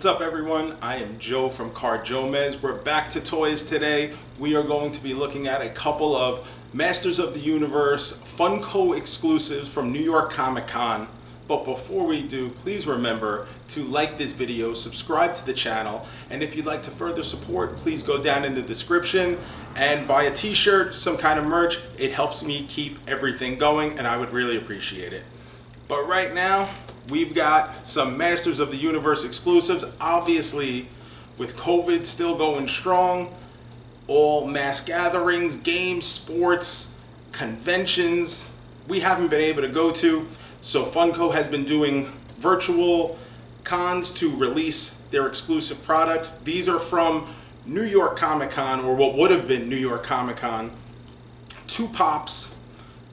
What's up, everyone? I am Joe from Car Jomez. We're back to toys today. We are going to be looking at a couple of Masters of the Universe Funko exclusives from New York Comic Con. But before we do, please remember to like this video, subscribe to the channel, and if you'd like to further support, please go down in the description and buy a t-shirt, some kind of merch. It helps me keep everything going, and I would really appreciate it. But right now, we've got some Masters of the Universe exclusives. Obviously, with COVID still going strong, all mass gatherings, games, sports, conventions, we haven't been able to go to. So Funko has been doing virtual cons to release their exclusive products. These are from New York Comic Con, or what would have been New York Comic Con. Two Pops,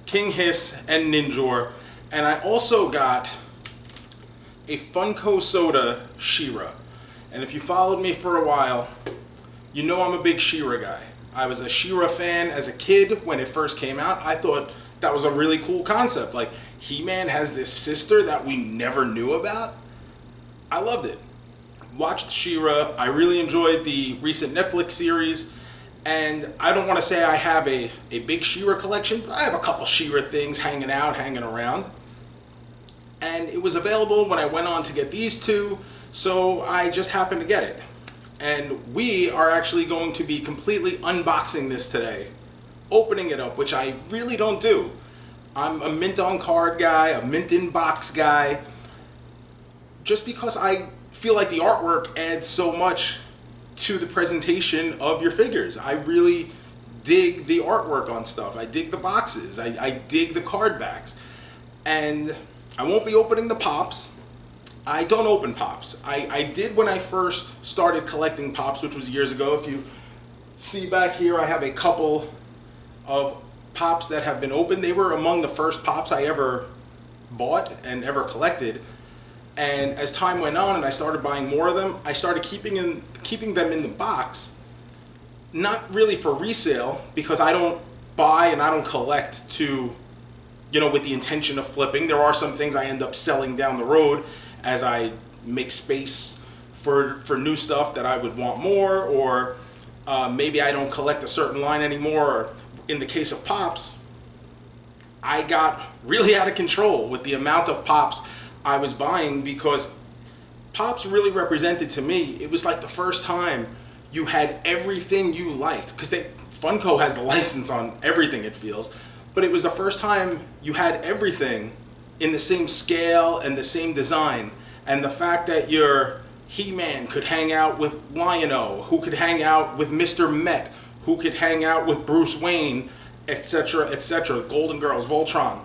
King Hiss, and Ninjor. And I also got a Funko Soda She-Ra. And if you followed me for a while, you know I'm a big She-Ra guy. I was a She-Ra fan as a kid when it first came out. I thought that was a really cool concept. Like, He-Man has this sister that we never knew about. I loved it. Watched She-Ra. I really enjoyed the recent Netflix series. And I don't want to say I have a big She-Ra collection, but I have a couple She-Ra things hanging around. And it was available when I went on to get these two, so I just happened to get it. And we are actually going to be completely unboxing this today, opening it up, which I really don't do. I'm a mint on card guy, a mint in box guy, just because I feel like the artwork adds so much to the presentation of your figures. I really dig the artwork on stuff. I dig the boxes. I dig the card backs. And I won't be opening the Pops. I don't open Pops. I did when I first started collecting Pops, which was years ago. If you see back here, I have a couple of Pops that have been opened. They were among the first Pops I ever bought and ever collected. And as time went on and I started buying more of them, I started keeping them in the box. Not really for resale, because I don't buy and I don't collect to, with the intention of flipping. There are some things I end up selling down the road as I make space for new stuff that I would want more, or maybe I don't collect a certain line anymore. Or in the case of Pops, I got really out of control with the amount of Pops I was buying, because Pops really represented to me, it was like the first time you had everything you liked, because Funko has the license on everything, it feels. But it was the first time you had everything in the same scale and the same design. And the fact that your He-Man could hang out with Lion-O, who could hang out with Mr. Met, who could hang out with Bruce Wayne, etc., etc., Golden Girls, Voltron.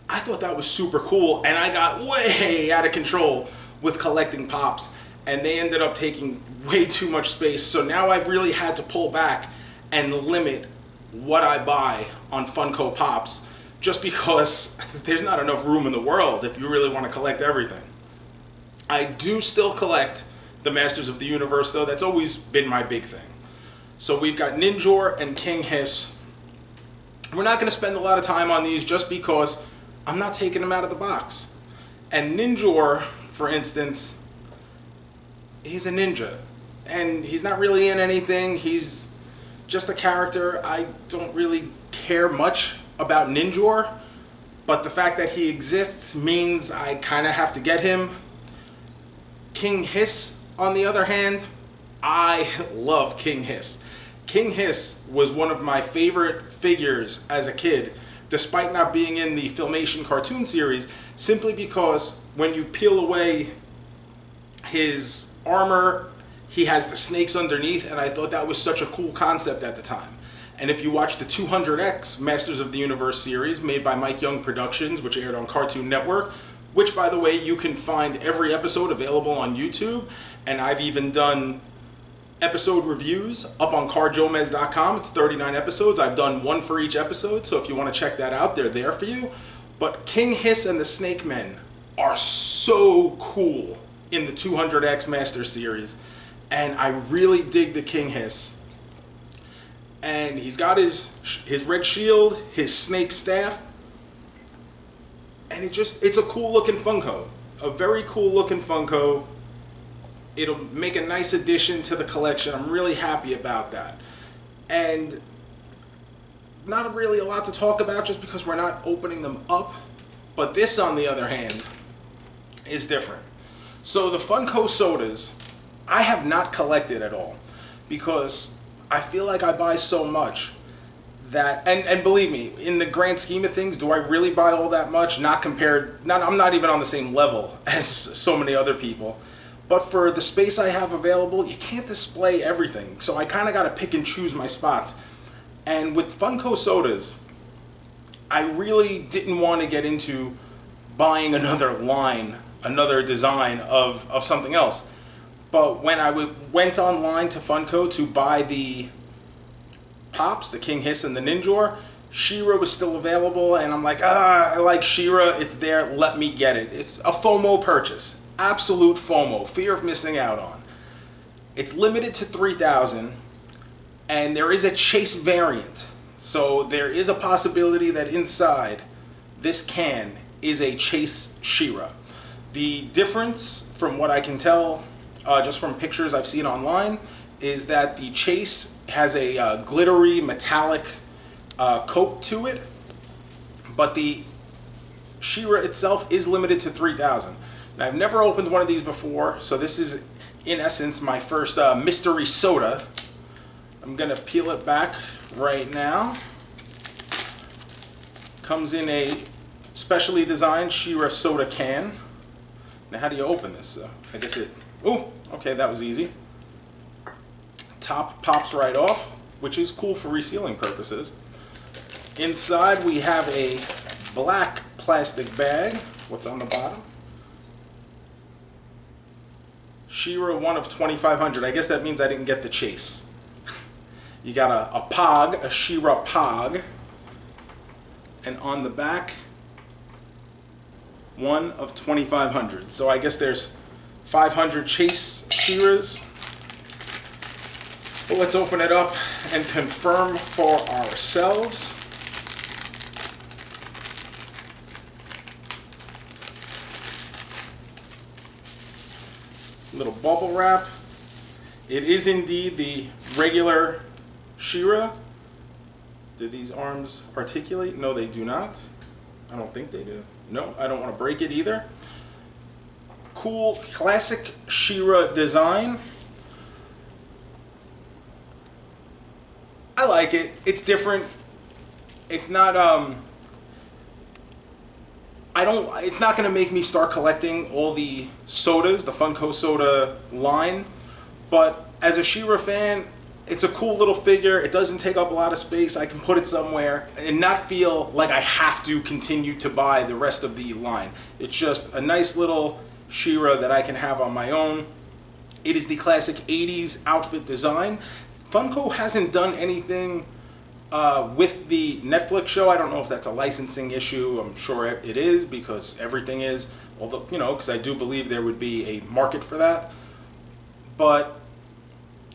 I thought that was super cool, and I got way out of control with collecting Pops. And they ended up taking way too much space. So now I've really had to pull back and limit what I buy on Funko Pops, just because there's not enough room in the world if you really want to collect everything. I do still collect the Masters of the Universe, though. That's always been my big thing. So we've got Ninjor and King Hiss. We're not going to spend a lot of time on these just because I'm not taking them out of the box. And Ninjor, for instance, he's a ninja. And he's not really in anything. He's just a character. I don't really care much about Ninjor, but the fact that he exists means I kind of have to get him. King Hiss, on the other hand, I love King Hiss. King Hiss was one of my favorite figures as a kid, despite not being in the Filmation cartoon series, simply because when you peel away his armor, he has the snakes underneath, and I thought that was such a cool concept at the time. And if you watch the 200X Masters of the Universe series made by Mike Young Productions, which aired on Cartoon Network, which, by the way, you can find every episode available on YouTube, and I've even done episode reviews up on carjomez.com. It's 39 episodes. I've done one for each episode, so if you want to check that out, they're there for you. But King Hiss and the Snake Men are so cool in the 200X Master series. And I really dig the King Hiss. And he's got his red shield, his snake staff. And it's a cool looking Funko. A very cool looking Funko. It'll make a nice addition to the collection. I'm really happy about that. And not really a lot to talk about just because we're not opening them up. But this, on the other hand, is different. So the Funko sodas, I have not collected at all because I feel like I buy so much that, and believe me, in the grand scheme of things, do I really buy all that much? Not compared, I'm not even on the same level as so many other people. But for the space I have available, you can't display everything. So I kind of got to pick and choose my spots. And with Funko sodas, I really didn't want to get into buying another line, another design of something else. But when I went online to Funko to buy the Pops, the King Hiss and the Ninjor, She-Ra was still available, and I'm like, I like She-Ra, it's there, let me get it. It's a FOMO purchase. Absolute FOMO, fear of missing out on. It's limited to 3,000, and there is a chase variant. So there is a possibility that inside this can is a chase She-Ra. The difference, from what I can tell, just from pictures I've seen online, is that the chase has a glittery metallic coat to it, but the She-Ra itself is limited to 3,000. Now, I've never opened one of these before, so this is in essence my first mystery soda. I'm gonna peel it back right now. Comes in a specially designed She-Ra soda can. Now, how do you open this? I guess it, oh, okay, that was easy. Top pops right off, which is cool for resealing purposes. Inside we have a black plastic bag. What's on the bottom? She-Ra 1 of 2,500. I guess that means I didn't get the chase. You got a Pog, a She-Ra Pog. And on the back, 1 of 2,500. So I guess there's 500 chase She-Ras. But let's open it up and confirm for ourselves. Little bubble wrap. It is indeed the regular She-Ra. Do these arms articulate? No, they do not. I don't think they do. No, I don't want to break it either. Cool, classic She-Ra design. I like it. It's different. It's not it's not going to make me start collecting all the sodas, the Funko soda line, but as a She-Ra fan, it's a cool little figure. It doesn't take up a lot of space. I can put it somewhere and not feel like I have to continue to buy the rest of the line. It's just a nice little She-Ra that I can have on my own. It is the classic 80s outfit design. Funko hasn't done anything with the Netflix show. I don't know if that's a licensing issue. I'm sure it is, because everything is. Although, you know, because I do believe there would be a market for that. But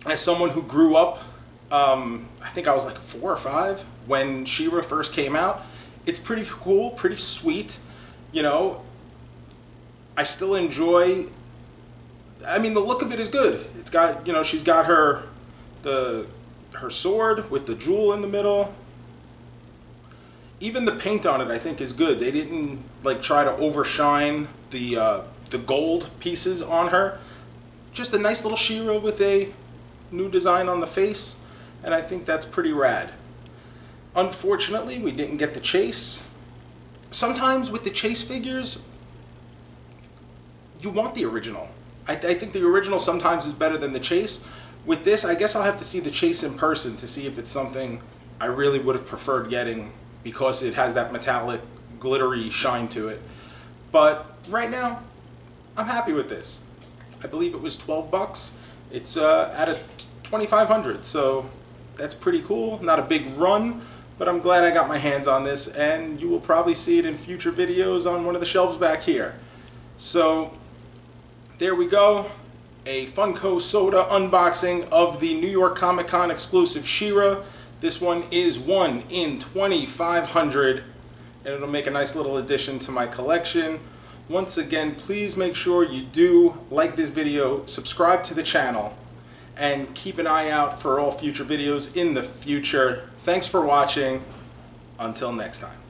as someone who grew up, I think I was like 4 or 5 when She-Ra first came out, it's pretty cool, pretty sweet. You know, I still enjoy, I mean, the look of it is good. It's got, you know, she's got her sword with the jewel in the middle. Even the paint on it, I think, is good. They didn't like try to overshine the gold pieces on her. Just a nice little She-Ra with a new design on the face, and I think that's pretty rad. Unfortunately, we didn't get the chase. Sometimes with the chase figures, you want the original. I think the original sometimes is better than the chase. With this, I guess I'll have to see the chase in person to see if it's something I really would have preferred getting, because it has that metallic, glittery shine to it. But right now, I'm happy with this. I believe it was 12 bucks. It's at a 2,500, so that's pretty cool. Not a big run, but I'm glad I got my hands on this, and you will probably see it in future videos on one of the shelves back here. So there we go. A Funko Soda unboxing of the New York Comic Con exclusive She-Ra. This one is 1 in 2,500, and it'll make a nice little addition to my collection. Once again, please make sure you do like this video, subscribe to the channel, and keep an eye out for all future videos in the future. Thanks for watching. Until next time.